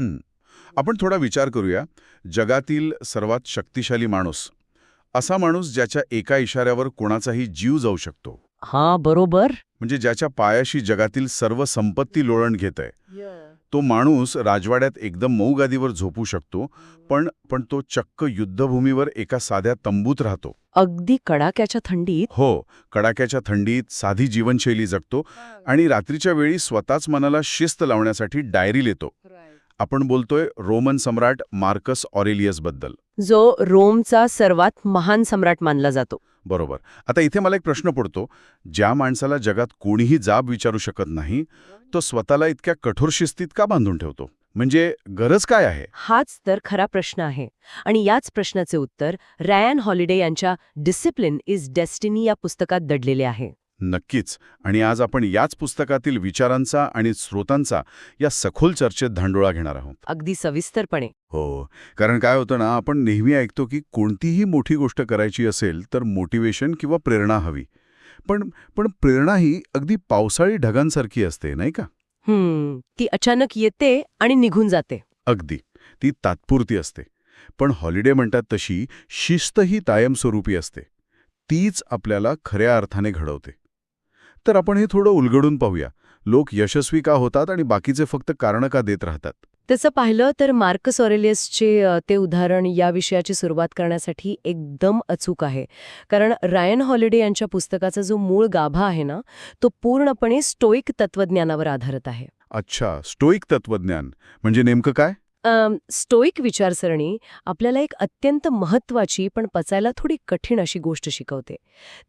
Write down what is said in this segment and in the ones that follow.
हं. आपण थोडा विचार करूया. जगातील सर्वात शक्तिशाली माणूस, असा माणूस ज्याच्या एका इशाऱ्यावर कोणाचाही जीव जाऊ शकतो. हा बरोबर. म्हणजे ज्याच्या पायाशी जगातील सर्व संपत्ती लोळण घेतय. तो माणूस राजवाड्यात एकदम मऊ गादीवर झोपू शकतो, पण तो चक्क युद्धभूमीवर एका साध्या तंबूत राहतो. अगदी कडाक्याच्या थंडीत. हो, कडाक्याच्या थंडीत साधी जीवनशैली जगतो आणि रात्रीच्या वेळी स्वतःच मनाला शिस्त लावण्यासाठी डायरी लिहितो. आपण बोलतोय रोमन सम्राट मार्कस ऑरेलियस बद्दल. जो रोमचा सर्वात महान सम्राट मानला जातो. बरोबर. आता इथे मला एक प्रश्न पडतो, ज्या माणसाला जगात कोणीही जाब विचारू शकत नाही, तो स्वतःला इतक्या कठोर शिस्तीत का बांधून ठेवतो? म्हणजे गरज काय आहे? हाच तर खरा प्रश्न आहे. आणि याच प्रश्नाचे उत्तर रायन हॉलिडे यांच्या डिसिप्लिन इज डेस्टिनी या पुस्तकात दडलेले आहे. नक्कीच. आणि आज आपण याच पुस्तकातील विचारांचा आणि स्रोतांचा या सखोल चर्चेत धांडोळा घेणार आहोत. अगदी सविस्तरपणे. हो, कारण काय होतं ना, आपण नेहमी ऐकतो की कोणतीही मोठी गोष्ट करायची असेल तर मोटिवेशन किंवा प्रेरणा हवी. पण पण प्रेरणा ही अगदी पावसाळी ढगांसारखी असते, नाही का? ती अचानक येते आणि निघून जाते. अगदी. ती तात्पुरती असते. पण हॉलिडे म्हणतात तशी शिस्त ही कायमस्वरूपी असते. तीच आपल्याला खऱ्या अर्थाने घडवते. तर आपण हे थोडं उलगडून पाहूया. लोक यशस्वी का होतात आणि बाकीचे फक्त कारणं का देत राहतात? तसं पाहिलं तर मार्कस ऑरेलियसचे ते उदाहरण या विषयाची सुरुवात करण्यासाठी एकदम अचूक आहे. कारण रायन हॉलिडे यांच्या पुस्तकाचा जो मूळ गाभा आहे ना, तो पूर्णपणे स्टोईक तत्वज्ञानावर आधारित आहे. अच्छा, स्टोईक तत्वज्ञान म्हणजे नेमकं काय? स्टोईक विचारसरणी आपल्याला एक अत्यंत महत्त्वाची पण पचायला थोडी कठीण अशी गोष्ट शिकवते.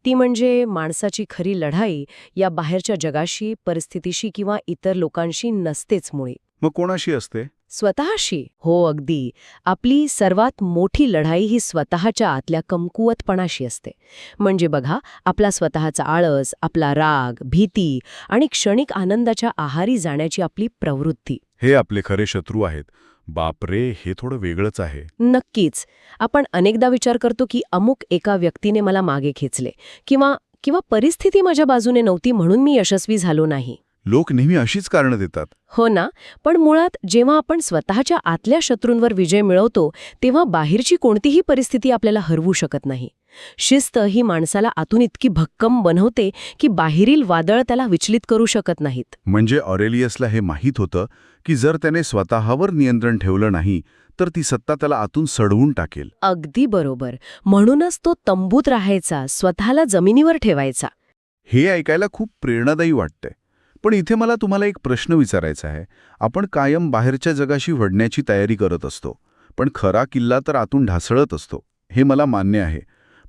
ती म्हणजे माणसाची खरी लढाई या बाहेरच्या जगाशी, परिस्थितीशी किंवा इतर लोकांशी नसतेच मुळी. मग कोणाशी असते? स्वतःशी. हो, अगदी. आपली सर्वात मोठी लढाई ही स्वतःच्या आतल्या कमकुवतपणाशी असते. म्हणजे बघा, आपला स्वतःचा आळस, आपला राग, भीती आणि क्षणिक आनंदाच्या आहारी जाण्याची आपली प्रवृत्ती. हे आपले खरे शत्रू आहेत. बापरे, हे थोडं वेगळंच आहे. नक्कीच. आपण अनेकदा विचार करतो की अमुक एका व्यक्तीने मला मागे खेचले किंवा किंवा परिस्थिती माझ्या बाजूने नव्हती म्हणून मी यशस्वी झालो नाही. लोक नेहमी अशीच कारणं देतात. हो ना, पण मुळात जेव्हा आपण स्वतःच्या आतल्या शत्रूंवर विजय मिळवतो तेव्हा बाहेरची कोणतीही परिस्थिती आपल्याला हरवू शकत नाही. शिस्त ही माणसाला आतून इतकी भक्कम बनवते की बाहेरील वादळ त्याला विचलित करू शकत नाहीत. म्हणजे ऑरेलियसला हे माहीत होतं की जर त्याने स्वतःवर नियंत्रण ठेवलं नाही तर ती सत्ता त्याला आतून सडवून टाकेल. अगदी बरोबर. म्हणूनच तो तंबूत राहायचा, स्वतःला जमिनीवर ठेवायचा. हे ऐकायला खूप प्रेरणादायी वाटतंय. पण इथे मला तुम्हाला एक प्रश्न विचारायचा आहे. आपण कायम बाहेरच्या जगाशी वडण्याची तयारी करत असतो, पण खरा किल्ला तर आतून ढासळत असतो. हे मला मान्य आहे.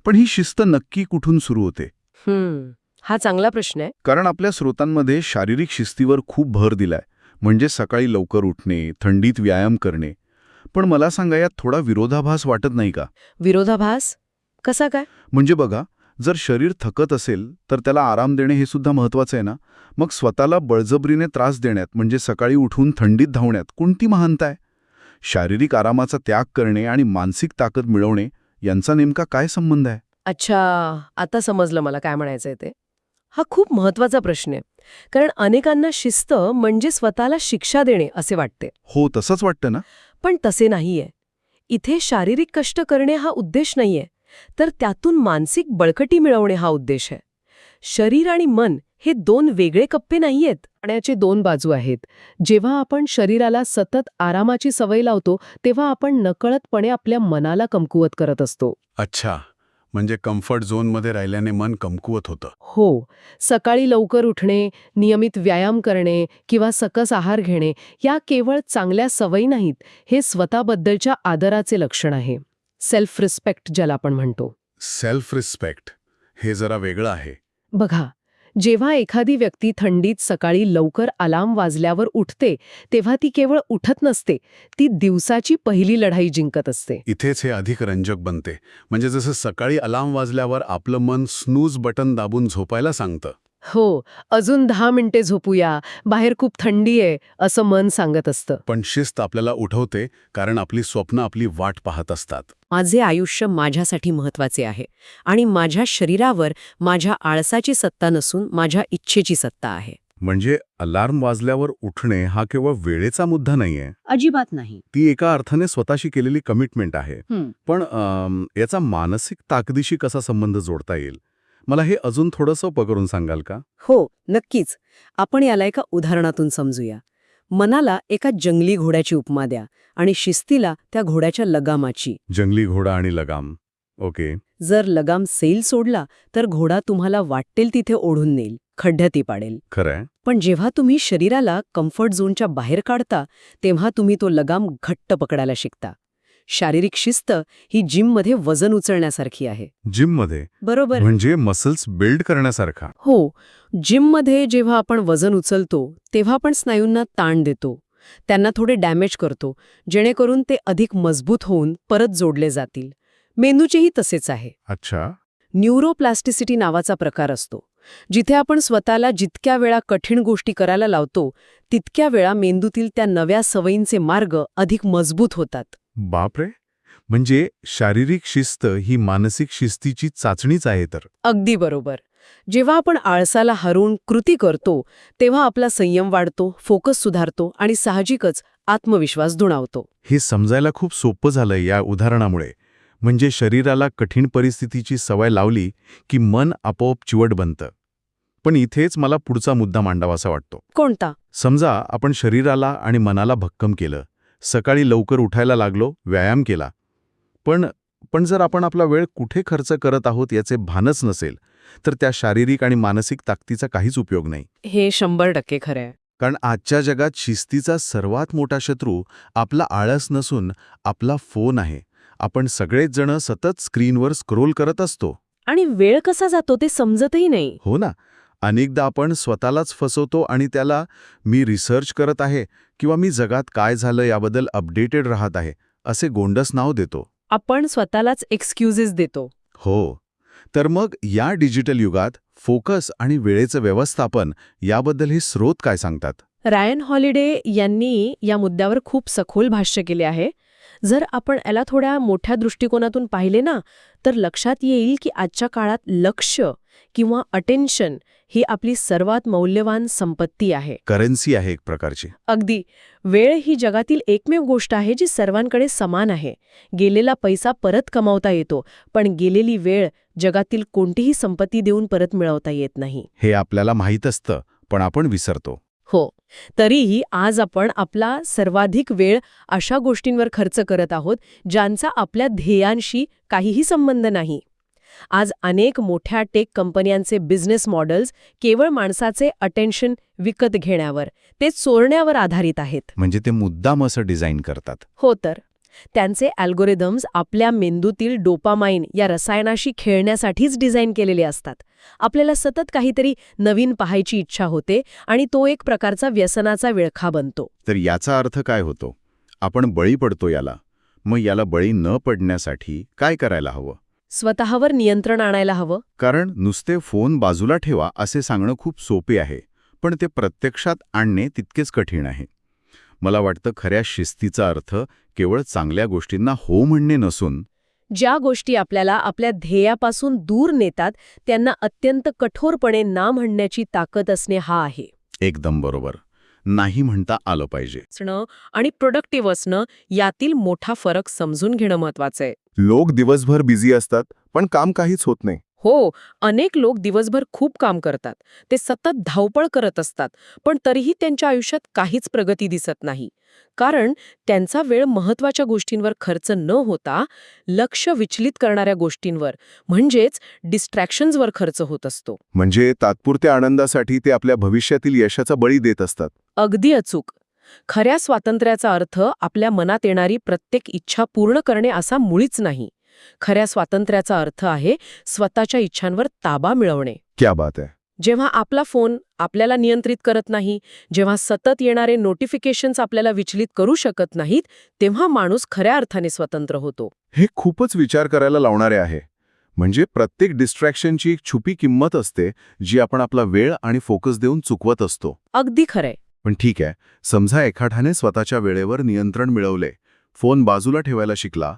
पण ही शिस्त नक्की कुठून सुरू होते? हा चांगला प्रश्न आहे. कारण आपल्या स्रोतांमध्ये शारीरिक शिस्तीवर खूप भर दिलाय. म्हणजे सकाळी लवकर उठणे, थंडीत व्यायाम करणे. पण मला सांगा, यात थोडा विरोधाभास वाटत नाही का? विरोधाभास? कसा काय? म्हणजे बघा, जर शरीर थकत असेल तर त्याला आराम देणे हे सुद्धा महत्वाचं आहे ना. मग स्वतःला बळजबरीने त्रास देण्यात, म्हणजे सकाळी उठून थंडीत धावण्यात कोणती महानता आहे? शारीरिक आरामाचा त्याग करणे आणि मानसिक ताकद मिळवणे यांचा नेमका काय संबंध आहे? अच्छा, आता समजलं मला काय म्हणायचंय ते. हा खूप महत्वाचा प्रश्न आहे. कारण अनेकांना शिस्त म्हणजे स्वतःला शिक्षा देणे असे वाटते. हो, तसंच वाटतं ना. पण तसे नाहीये. इथे शारीरिक कष्ट करणे हा उद्देश नाहीये, तर त्यातून मानसिक बळकटी मिळवणे हा उद्देश आहे. शरीर आणि मन हे दोन वेगळे कप्पे नाहीयेत. पाण्याचे दोन बाजू आहेत. जेव्हा आपण शरीराला सतत आरामाची सवय लावतो तेव्हा आपण नकळतपणे आपल्या मनाला कमकुवत करत असतो. अच्छा, म्हणजे कम्फर्ट झोनमध्ये राहिल्याने मन कमकुवत होतं. हो, सकाळी लवकर उठणे, नियमित व्यायाम करणे किंवा सकस आहार घेणे या केवळ चांगल्या सवयी नाहीत. हे स्वतःबद्दलच्या आदराचे लक्षण आहे. सेल्फ रिस्पेक्ट ज्याला आपण म्हणतो. सेल्फ रिस्पेक्ट हे जरा वेगळं आहे. बघा, जेव्हा एखादी व्यक्ती थंडीत सकाळी लवकर अलार्म वाजल्यावर उठते तेव्हा ती केवळ उठत नसते, ती दिवसाची पहिली लढाई जिंकत असते. इथेच हे अधिक रंजक बनते. म्हणजे जसं सकाळी अलार्म वाजल्यावर आपलं मन स्नूज बटन दाबून झोपायला सांगतं. हो, अजून 10 मिनिटे झोपूया, बाहेर खूप थंडी आहे असं मन सांगत असतं. पण शिस्त आपल्याला उठवते, कारण आपली स्वप्न आपली वाट पाहत असतात. माझे आयुष्य माझ्यासाठी महत्वाचे आहे आणि माझ्या शरीरावर माझ्या आळसाची सत्ता नसून माझ्या इच्छेची सत्ता आहे. म्हणजे अलार्म वाजल्यावर उठणे हा केवळ वेळेचा मुद्दा नाहीये, अजिबात नाही. ती एका अर्थाने स्वतःशी केलेली कमिटमेंट आहे. हं. पण याचा मानसिक ताकदीशी कसा संबंध जोडता येईल? मला हे अजून थोडंसं पकरून सांगाल का? हो, नक्कीच. आपण याला एका उदाहरणातून समजूया. मनाला एका जंगली घोड्याची उपमा द्या आणि शिस्तीला त्या घोड्याच्या लगामाची. जंगली घोडा आणि लगाम. ओके. जर लगाम सैल सोडला तर घोडा तुम्हाला वाटेल तिथे ओढून नेईल, खड्ड्यातही पाडेल. खरंय. पण जेव्हा तुम्ही शरीराला कम्फर्ट झोनच्या बाहेर काढता तेव्हा तुम्ही तो लगाम घट्ट पकडायला शिकता. शारीरिक शिस्त ही जिममध्ये वजन उचलण्यासारखी आहे. जिममध्ये बरोबर. म्हणजे मसल्स बिल्ड करण्यासारखा. हो, जिममध्ये जेव्हा आपण वजन उचलतो तेव्हा आपण स्नायूंना ताण देतो, त्यांना थोडे डॅमेज करतो, जेणेकरून ते अधिक मजबूत होऊन परत जोडले जातील. मेंदूचेही तसेच आहे. अच्छा. न्यूरोप्लास्टिसिटी नावाचा प्रकार असतो, जिथे आपण स्वतःला जितक्या वेळा कठीण गोष्टी करायला लावतो तितक्या वेळा मेंदूतील त्या नव्या सवयींचे मार्ग अधिक मजबूत होतात. बापरे. म्हणजे शारीरिक शिस्त ही मानसिक शिस्तीची चाचणीच आहे तर. अगदी बरोबर. जेव्हा आपण आळसाला हरवून कृती करतो तेव्हा आपला संयम वाढतो, फोकस सुधारतो आणि साहजिकच आत्मविश्वास दुणावतो. हे समजायला खूप सोपं झालं या उदाहरणामुळे. म्हणजे शरीराला कठीण परिस्थितीची सवय लावली की मन आपोआप चिवट बनतं. पण इथेच मला पुढचा मुद्दा मांडावासा वाटतो. कोणता? समजा आपण शरीराला आणि मनाला भक्कम केलं, सकाळी लवकर उठायला लागलो, व्यायाम केला. पण जर आपण आपला वेळ कुठे खर्च करत आहोत याचे भानच नसेल तर त्या शारीरिक आणि मानसिक ताकदीचा काहीच उपयोग नाही. हे 100% खरं आहे. कारण आजच्या जगात शिस्तीचा सर्वात मोठा शत्रू आपला आळस नसून आपला फोन आहे. आपण सगळेच जण सतत स्क्रीनवर स्क्रोल करत असतो. आणि वेळ कसा जातो ते समजतही नाही. हो ना. अनेकदा आपण स्वतःलाच फसवतो आणि त्याला मी रिसर्च करत आहे किंवा मी जगात काय झालं याबद्दल अपडेटेड राहत आहे असे गोंडस नाव देतो. आपण स्वतःलाच एक्सक्युजेस देतो. हो. तर मग या डिजिटल युगात फोकस आणि वेळेचं व्यवस्थापन याबद्दल हे स्रोत काय सांगतात? रायन हॉलिडे यांनी या मुद्द्यावर खूप सखोल भाष्य केले आहे. जर आपण याला थोड्या मोठ्या दृष्टिकोनातून पाहिले ना तर लक्षात येईल की आजच्या काळात लक्ष किंवा अटेन्शन ही आपली सर्वात मौल्यवान संपत्ती आहे. करन्सी आहे एक प्रकारची. अगदी. वेळ ही जगातील एकमेव गोष्ट आहे जी सर्वांकडे समान आहे. गेलेला पैसा परत कमावता येतो, पण गेलेली वेळ जगातील कोणतीही संपत्ती देऊन परत मिळवता येत नाही. हे आपल्याला माहीत असतं, पण आपण विसरतो. हो. तरीही आज आपण आपला सर्वाधिक वेळ अशा गोष्टींवर खर्च करत आहोत ज्यांचा आपल्या ध्येयांशी काहीही संबंध नाही. आज अनेक मोठ्या टेक कंपन्यांचे बिझनेस मॉडेल्स केवळ माणसाचे अटेन्शन विकत घेण्यावर, ते चोरण्यावर आधारित आहेत. म्हणजे ते मुद्दाम असं डिझाईन करतात. हो तर. त्यांचे अल्गोरिदम्स आपल्या मेंदूतील डोपामाइन या रसायनाशी खेळण्यासाठीच डिझाईन केलेले असतात. आपल्याला सतत काहीतरी नवीन पाहायची इच्छा होते आणि तो एक प्रकारचा व्यसनाचा विळखा बनतो. तर याचा अर्थ काय होतो? आपण बळी पडतो याला. मग याला बळी न पडण्यासाठी काय करायला हवं? स्वतःवर नियंत्रण आणायला हवं. कारण नुसते फोन बाजूला ठेवा असे सांगणं खूप सोपे आहे, पण ते प्रत्यक्षात आणणे तितकेच कठीण आहे. मला वाटतं खऱ्या शिस्तीचा अर्थ केवळ चांगल्या गोष्टींना हो म्हणणे नसून ज्या गोष्टी आपल्याला आपल्या ध्येयापासून दूर नेतात त्यांना अत्यंत कठोरपणे ना म्हणण्याची ताकद असणे हा आहे. एकदम बरोबर. नाही म्हणता आलं पाहिजे. आणि प्रोडक्टिव्ह असणं यातील मोठा फरक समजून घेणं महत्वाचं आहे. लोक दिवसभर बिझी असतात, पण काम काहीच होत नाही. हो, अनेक लोक दिवसभर खूप काम करतात. ते सतत धावपळ करत असतात, पण तरीही त्यांच्या आयुष्यात काहीच प्रगती दिसत नाही. कारण त्यांचा वेळ महत्वाच्या गोष्टींवर खर्च न होता लक्ष विचलित करणाऱ्या गोष्टींवर म्हणजेच डिस्ट्रॅक्शन्सवर खर्च होत असतो. म्हणजे तात्पुरत्या आनंदासाठी ते आपल्या भविष्यातील यशाचा बळी देत असतात. अगदी अचूक. खऱ्या स्वातंत्र्याचा अर्थ आपल्या मनात येणारी प्रत्येक इच्छा पूर्ण करणे असा मुळीच नाही. खऱ्या स्वातंत्र्याचा अर्थ आहे स्वतःच्या इच्छांवर ताबा मिळवणे. क्या बात आहे. जेव्हा आपला फोन आपल्याला नियंत्रित करत नाही, जेव्हा सतत येणारे नोटिफिकेशन्स आपल्याला विचलित करू शकत नाहीत, तेव्हा माणूस खऱ्या अर्थाने स्वतंत्र होतो. हे खूपच विचार करायला लावणारे आहे. म्हणजे प्रत्येक डिस्ट्रॅक्शनची एक छुपी किंमत असते जी आपण आपला वेळ आणि फोकस देऊन चुकवत असतो. अगदी खरंय. पण ठीक आहे, समजा एखाद्याने स्वतःच्या वेळेवर नियंत्रण मिळवले, फोन बाजूला ठेवायला शिकला,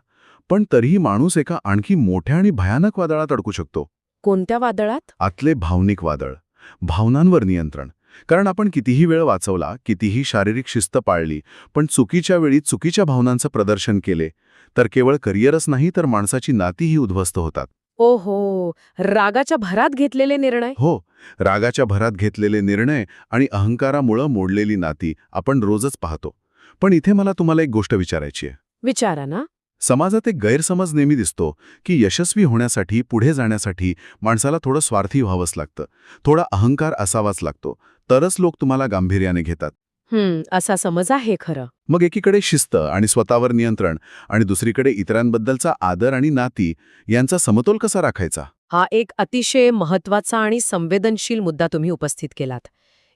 पण तरीही माणूस एका आणखी मोठ्या आणि भयानक वादळात अडकू शकतो. कोणत्या वादळात? आतले भावनिक वादळ. भावनांवर नियंत्रण. कारण आपण कितीही वेळ वाचवला, कितीही शारीरिक शिस्त पाळली, पण चुकीच्या वेळी चुकीच्या भावनांचं प्रदर्शन केले तर केवळ करिअरच नाही तर माणसाची नातीही उद्ध्वस्त होतात. ओहो, रागाच्या भरात घेतलेले निर्णय. हो, रागाच्या भरात घेतलेले निर्णय आणि अहंकारामुळं मोडलेली नाती आपण रोजच पाहतो. पण इथे मला तुम्हाला एक गोष्ट विचारायची आहे. विचारा ना. समाजात एक गैरसमज नेहमी दिसतो की यशस्वी होण्यासाठी, पुढे जाण्यासाठी माणसाला थोडं स्वार्थी व्हावंच लागतं, थोडा अहंकार असावाच लागतो, तरच लोक तुम्हाला गांभीर्याने घेतात. असा समज आहे खरं. मग एकीकडे शिस्त आणि स्वतःवर नियंत्रण आणि दुसरीकडे इतरांबद्दलचा आदर आणि नाती यांचा समतोल कसा राखायचा? हा एक अतिशय महत्वाचा आणि संवेदनशील मुद्दा तुम्ही उपस्थित केलात.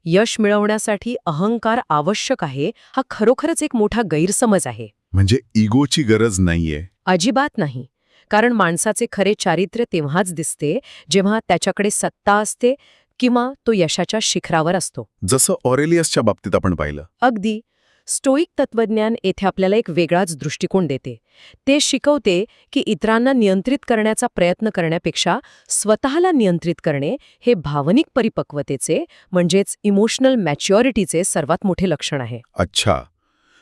यश मिळवण्यासाठी अहंकार आवश्यक आहे हा खरोखरच एक मोठा गैरसमज आहे. म्हणजे इगोची गरज नाहीये. अजिबात नाही. कारण माणसाचे खरे चारित्र्य तेव्हाच दिसते जेव्हा त्याच्याकडे सत्ता असते किंवा तो यशाच्या शिखरावर असतो. जसं ऑरेलियसच्या बाबतीत आपण पाहिलं. अगदी. स्टोईक तत्वज्ञान येथे आपल्याला एक वेगळाच दृष्टिकोन देते. ते शिकवते की इतरांना नियंत्रित करण्याचा प्रयत्न करण्यापेक्षा स्वतःला नियंत्रित करणे हे भावनिक परिपक्वतेचे म्हणजेच इमोशनल मॅच्युरिटीचे सर्वात मोठे लक्षण आहे. अच्छा,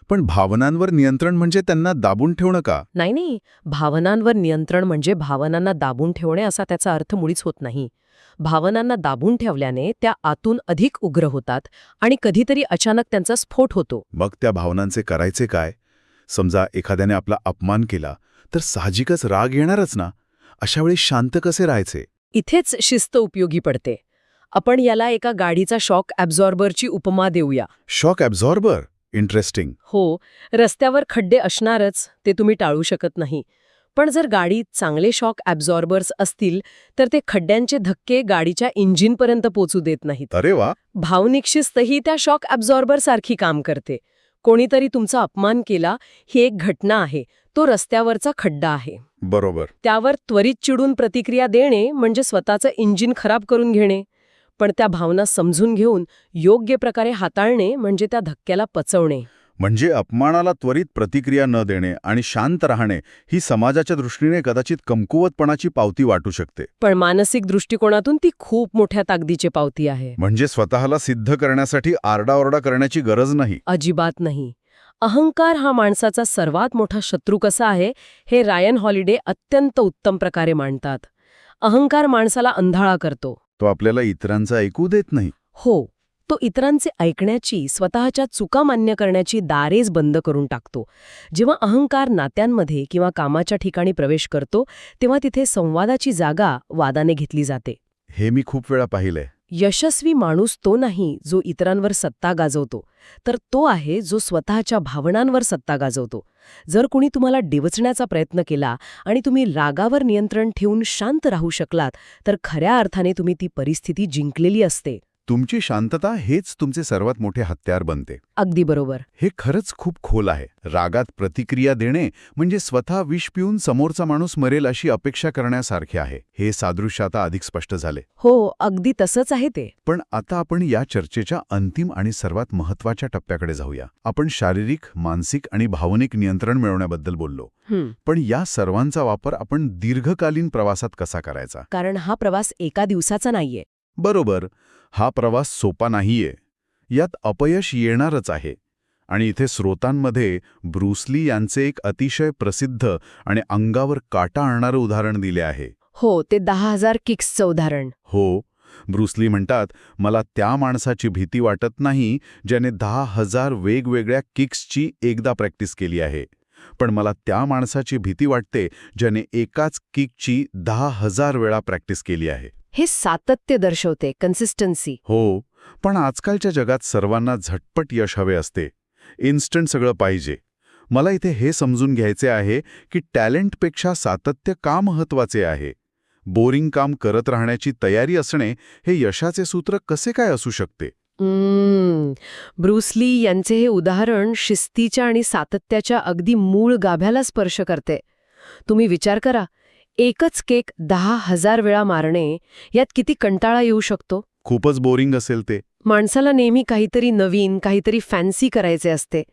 पण भावनांवर नियंत्रण म्हणजे त्यांना दाबून ठेवणं का? नाही, भावनांवर नियंत्रण म्हणजे भावनांना दाबून ठेवणे असा त्याचा अर्थ मुळीच होत नाही. भावनांना दाबून ठेवल्याने त्या आतून अधिक उग्र होतात आणि कधीतरी अचानक त्यांचा स्फोट होतो. मग त्या भावनांचे करायचे काय? समजा एखाद्याने आपला अपमान केला तर साहजिकच राग येणारच ना. अशा वेळी शांत कसे राहायचे? इथेच शिस्त उपयोगी पडते. आपण याला एका गाडीचा शॉक ॲब्झॉर्बरची उपमा देऊया. शॉक ॲब्झॉर्बर? इंटरेस्टिंग. हो, रस्त्यावर खड्डे असणारच, ते तुम्ही टाळू शकत नाही. पण जर गाडीत चांगले शॉक ॲब्झॉर्बर्स असतील तर ते खड्ड्यांचे धक्के गाडीच्या इंजिनपर्यंत पोचू देत नाहीत. अरे वा. भावनिक शिस्तही त्या शॉक ॲब्झॉर्बरसारखी काम करते. कोणीतरी तुमचा अपमान केला ही एक घटना आहे, तो रस्त्यावरचा खड्डा आहे. बरोबर. त्यावर त्वरित चिडून प्रतिक्रिया देणे म्हणजे स्वतःचं इंजिन खराब करून घेणे. पण त्या भावना समजून घेऊन योग्य प्रकारे हाताळणे म्हणजे त्या धक्क्याला पचवणे. म्हणजे अपमानाला त्वरित प्रतिक्रिया न देणे आणि शांत राहणे ही समाजाच्या दृष्टीने कदाचित कमकुवतपणाची पावती वाटू शकते. पण मानसिक दृष्टिकोनातून ती खूप मोठ्या ताकदीची पावती आहे. म्हणजे स्वतःला सिद्ध करण्यासाठी आरडाओरडा करण्याची गरज नाही. अजिबात नाही. अहंकार हा माणसाचा सर्वात मोठा शत्रू कसा आहे हे रायन हॉलिडे अत्यंत उत्तम प्रकारे मांडतात. अहंकार माणसाला अंधाळा करतो. तो आपल्याला इतरांचं ऐकू देत नाही. हो, तो इतरांचे ऐकण्याची, स्वतःच्या चुका मान्य करण्याची दारेच बंद करून टाकतो. जेव्हा अहंकार नात्यांमध्ये किंवा कामाच्या ठिकाणी प्रवेश करतो तेव्हा तिथे संवादाची जागा वादाने घेतली जाते. हे मी खूप वेळा पाहिलंय. यशस्वी माणूस तो नाही जो इतरांवर सत्ता गाजवतो, तर तो आहे जो स्वतःच्या भावनांवर सत्ता गाजवतो. जर कुणी तुम्हाला डिवचण्याचा प्रयत्न केला आणि तुम्ही रागावर नियंत्रण ठेवून शांत राहू शकलात तर खऱ्या अर्थाने तुम्ही ती परिस्थिती जिंकलेली असते. तुमची शांतता हेच तुमचे सर्वात मोठे हत्यार बनते. अगदी बरोबर. हे खरंच खूप खोल आहे. रागात प्रतिक्रिया देणे म्हणजे स्वतः विष पिऊन समोरचा माणूस मरेल अशी अपेक्षा करण्यासारखे आहे. हे सादृश्य आता अधिक स्पष्ट झाले. हो, अगदी तसंच आहे ते. पण आता आपण या चर्चेच्या अंतिम आणि सर्वात महत्त्वाच्या टप्प्याकडे जाऊया. आपण शारीरिक, मानसिक आणि भावनिक नियंत्रण मिळवण्याबद्दल बोललो. पण या सर्वांचा वापर आपण दीर्घकालीन प्रवासात कसा करायचा? कारण हा प्रवास एका दिवसाचा नाहीये. बरोबर. हा प्रवास सोपा नाहीये. यात अपयश येणारच आहे. आणि इथे स्रोतांमध्ये ब्रूस ली यांचे एक अतिशय प्रसिद्ध आणि अंगावर काटा आणणारं उदाहरण दिले आहे. हो, ते 10,000 किक्सचं उदाहरण. हो, ब्रूस ली म्हणतात, मला त्या माणसाची भीती वाटत नाही ज्याने 10,000 वेगवेगळ्या किक्सची एकदा प्रॅक्टिस केली आहे. पण मला त्या माणसाची भीती वाटते ज्याने एकाच किकची 10,000 वेळा प्रॅक्टिस केली आहे. हे सातत्य दर्शवते, कन्सिस्टन्सी. हो, पण आजकालच्या जगात सर्वांना झटपट यश हवे असते. इन्स्टंट सगळं पाहिजे. मला इथे हे समजून घ्यायचे आहे की टॅलेंटपेक्षा सातत्य का महत्वाचे आहे. बोरिंग काम करत राहण्याची तयारी असणे हे यशाचे सूत्र कसे काय असू शकते? ब्रूस ली यांचे हे उदाहरण शिस्तीच्या आणि सातत्याच्या अगदी मूळ गाभ्याला स्पर्श करते. तुम्ही विचार करा, एकच केक 10,000 वेळा मारणे यात किती कंटाळा येऊ शकतो. खूपच बोरिंग असेल ते. माणसाला नेहमी काहीतरी नवीन, काहीतरी फॅन्सी करायचे असते.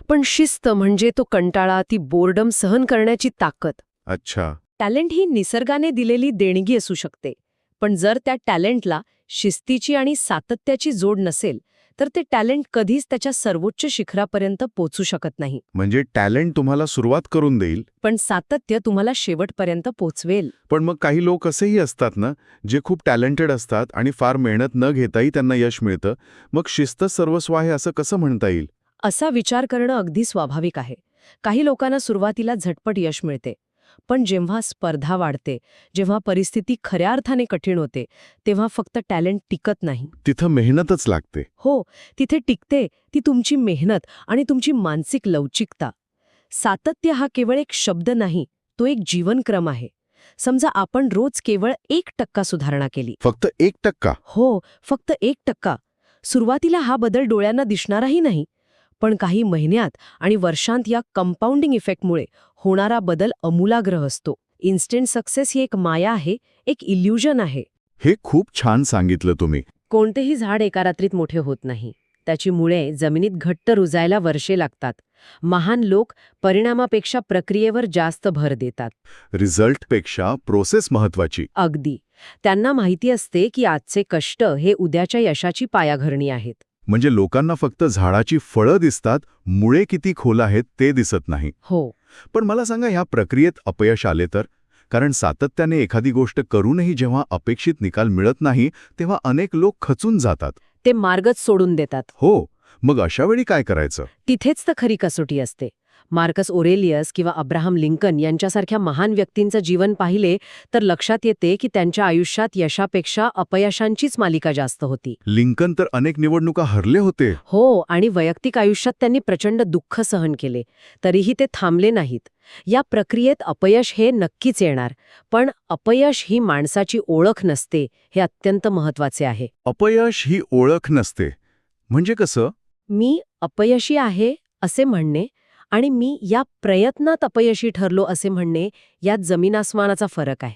पण शिस्त म्हणजे तो कंटाळा, ती बोर्डम सहन करण्याची ताकद. अच्छा. टॅलेंट ही निसर्गाने दिलेली देणगी असू शकते. पण जर त्या टॅलेंटला शिस्तीची आणि सातत्याची जोड नसेल तर ते टॅलेंट कधीच त्याच्या सर्वोच्च शिखरापर्यंत पोचू शकत नाही. म्हणजे टॅलेंट तुम्हाला सुरुवात करून देईल, पण सातत्य तुम्हाला शेवटपर्यंत पोचवेल. पण मग काही लोक असेही असतात ना, जे खूप टॅलेंटेड असतात आणि फार मेहनत न घेताही त्यांना यश मिळतं. मग शिस्त सर्वस्व आहे असं कसं म्हणता येईल? असा विचार करणं अगदी स्वाभाविक आहे. काही लोकांना सुरुवातीला झटपट यश मिळते, पण जेव्हा स्पर्धा वाढते, जेव्हा परिस्थिती खऱ्या अर्थाने कठीण होते, तेव्हा फक्त टॅलेंट टिकत नाही. तिथं मेहनतच लागते. हो, तिथे टिकते ती तुमची मेहनत आणि तुमची मानसिक लवचिकता. सातत्य हा केवळ एक शब्द नाही, तो एक जीवनक्रम आहे. समजा आपण रोज केवळ 1% सुधारणा केली. फक्त 1%? हो, फक्त 1%. सुरुवातीला हा बदल डोळ्यांना दिसणाराही नाही, पण काही महिन्यात आणि वर्षांत या कंपाऊंडिंग इफेक्टमुळे होणारा बदल अमूलाग्र असतो. इन्स्टंट सक्सेस ही एक माया आहे, एक इल्युजन आहे. हे खूप छान सांगितलं तुम्ही. कोणतेही झाड एका रात्रीत मोठे होत नाही. त्याची मुळे जमिनीत घट्ट रुजायला वर्षे लागतात. महान लोक परिणामापेक्षा प्रक्रियेवर जास्त भर देतात. रिझल्टपेक्षा प्रोसेस महत्वाची. अगदी. त्यांना माहिती असते की आजचे कष्ट हे उद्याच्या यशाची पायाभरणी आहेत. म्हणजे लोकांना फक्त झाडाची फळं दिसतात, मुळे किती खोल आहेत ते दिसत नाही. हो. पण मला सांगा, ह्या प्रक्रियेत अपयश आले तर? कारण सातत्याने एखादी गोष्ट करूनही जेव्हा अपेक्षित निकाल मिळत नाही, तेव्हा अनेक लोक खचून जातात. ते मार्गच सोडून देतात. हो, मग अशा वेळी काय करायचं? तिथेच तर खरी कसोटी असते. मार्कस ओरेलियस किंवा अब्राहम लिंकन यांच्यासारख्या महान व्यक्तींचं जीवन पाहिले तर लक्षात येते की त्यांच्या आयुष्यात यशापेक्षा अपयशांचीच मालिका जास्त होती. लिंकन तर अनेक निवडणुका हरले होते. हो, आणि वैयक्तिक आयुष्यात त्यांनी प्रचंड दुःख सहन केले. तरीही ते थांबले नाहीत. या प्रक्रियेत अपयश हे नक्कीच येणार, पण अपयश ही माणसाची ओळख नसते, हे अत्यंत महत्वाचे आहे. अपयश ही ओळख नसते म्हणजे कसं? मी अपयशी आहे असे म्हणणे आणि मी या प्रयत्नात अपयशी ठरलो असे म्हणणे यात जमीन आसमानाचा फरक आहे.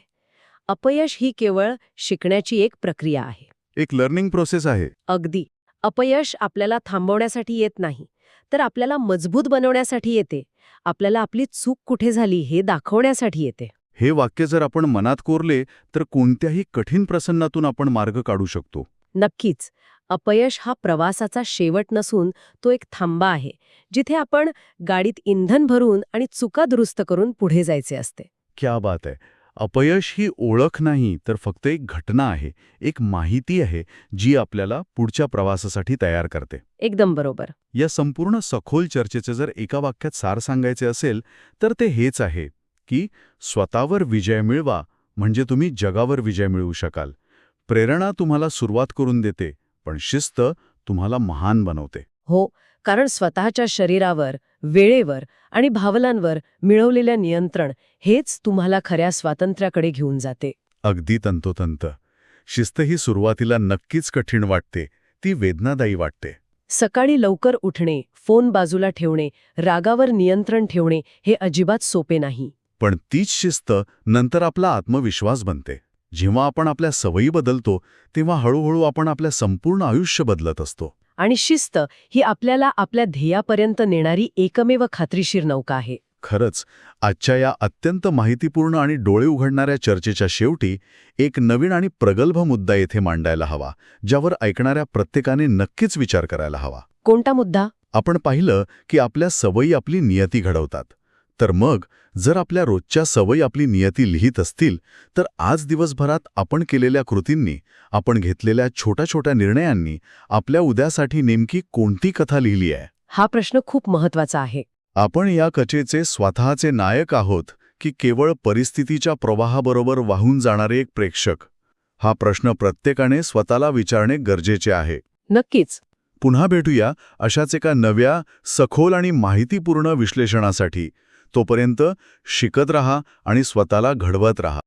अपयश ही केवळ शिकण्याची एक प्रक्रिया आहे. एक लर्निंग प्रोसेस आहे. अगदी. अपयश आपल्याला थांबवण्यासाठी येत नाही, तर आपल्याला मजबूत बनवण्यासाठी येते. आपल्याला आपली चूक कुठे झाली हे दाखवण्यासाठी येते. हे वाक्य जर आपण मनात कोरले तर कोणत्याही कठीण प्रसंगातून आपण मार्ग काढू शकतो. नक्कीच. अपयश हा प्रवासाचा शेवट नसून तो एक थांबा आहे, जिथे आपण गाडीत इंधन भरून आणि चुका दुरुस्त करून पुढे जायचे असते. क्या बात आहे. अपयश ही ओळख नाही तर फक्त एक घटना आहे, एक माहिती आहे जी आपल्याला पुढच्या प्रवासासाठी तयार करते. एकदम बरोबर. या संपूर्ण सखोल चर्चेचे जर एका वाक्यात सार सांगायचे असेल तर ते हेच आहे की स्वतःवर विजय मिळवा म्हणजे तुम्ही जगावर विजय मिळवू शकाल. प्रेरणा तुम्हाला सुरुवात करून देते, पण शिस्त तुम्हाला महान बनवते. हो, कारण स्वतःच्या शरीरावर, वेळेवर आणि भावनांवर मिळवलेल्या नियंत्रण हेच तुम्हाला खऱ्या स्वातंत्र्याकडे घेऊन जाते. अगदी तंतोतंत. शिस्त ही सुरुवातीला नक्कीच कठीण वाटते, ती वेदनादायी वाटते. सकाळी लवकर उठणे, फोन बाजूला ठेवणे, रागावर नियंत्रण ठेवणे हे अजिबात सोपे नाही. पण तीच शिस्त नंतर आपला आत्मविश्वास बनते. जेव्हा आपण आपल्या सवयी बदलतो तेव्हा हळूहळू आपण आपल्या संपूर्ण आयुष्य बदलत असतो. आणि शिस्त ही आपल्याला आपल्या ध्येयापर्यंत नेणारी एकमेव खात्रीशीर नौका आहे. खरंच, आजच्या या अत्यंत माहितीपूर्ण आणि डोळे उघडणाऱ्या चर्चेच्या शेवटी एक नवीन आणि प्रगल्भ मुद्दा येथे मांडायला हवा, ज्यावर ऐकणाऱ्या प्रत्येकाने नक्कीच विचार करायला हवा. कोणता मुद्दा? आपण पाहिलं की आपल्या सवयी आपली नियती घडवतात. तर मग जर आपल्या रोजच्या सवयी आपली नियती लिहित असतील तर आज दिवसभरात आपण केलेल्या कृतींनी, आपण घेतलेल्या छोट्या छोट्या निर्णयांनी आपल्या उद्यासाठी नेमकी कोणती कथा लिहिली आहे? हा प्रश्न खूप महत्वाचा आहे. आपण या कथेचे स्वतःचे नायक आहोत की केवळ परिस्थितीच्या प्रवाहाबरोबर वाहून जाणारे एक प्रेक्षक? हा प्रश्न प्रत्येकाने स्वतःला विचारणे गरजेचे आहे. नक्कीच. पुन्हा भेटूया अशाच एका नव्या, सखोल आणि माहितीपूर्ण विश्लेषणासाठी. तोपर्यंत शिकत रहा आणि स्वतःला घडवत रहा.